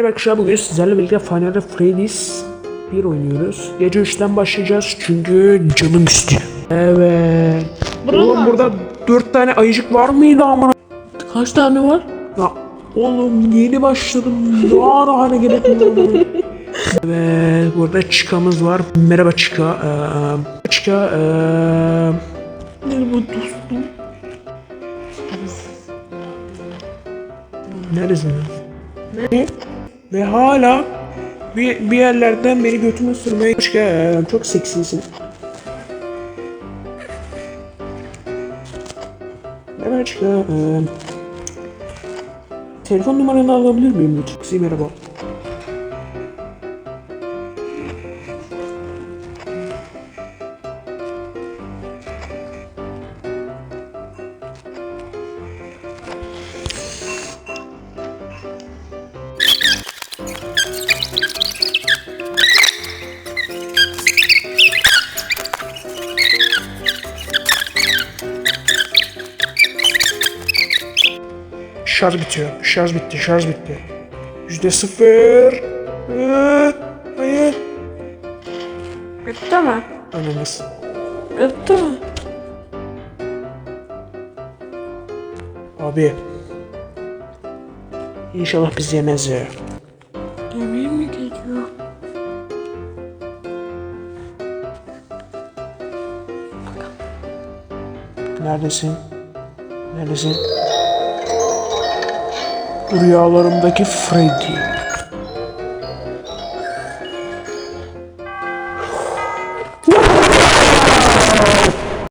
Merhaba arkadaşlar, bugün sizlerle birlikte Final Freddy's 1 oynuyoruz. Gece 3'ten başlayacağız çünkü canım istiyor. Evet. Oğlum burada 4 tane ayıcık var mıydı amına? Kaç tane var? Ya oğlum yeni başladım. Daha ne gerek var? Evet, burada Chicka'mız var. Merhaba Chica. Chica. Merhaba dostum. Neredesin? Ne? Ve hala bir yerlerden beni götüme sürmeye çok seksisin. Merhaba Chica. Telefon numaranı alabilir miyim lütfen? Merhaba. Şarj bitiyor. Şarj bitti. Şarj bitti. %0. Hayır. Bitti mi? Anamız. Bitti mi? Abi. İnşallah bizi yemez ya. Yemeğe mi geliyor? Neredesin? Neredesin? Rüyalarımdaki Freddy.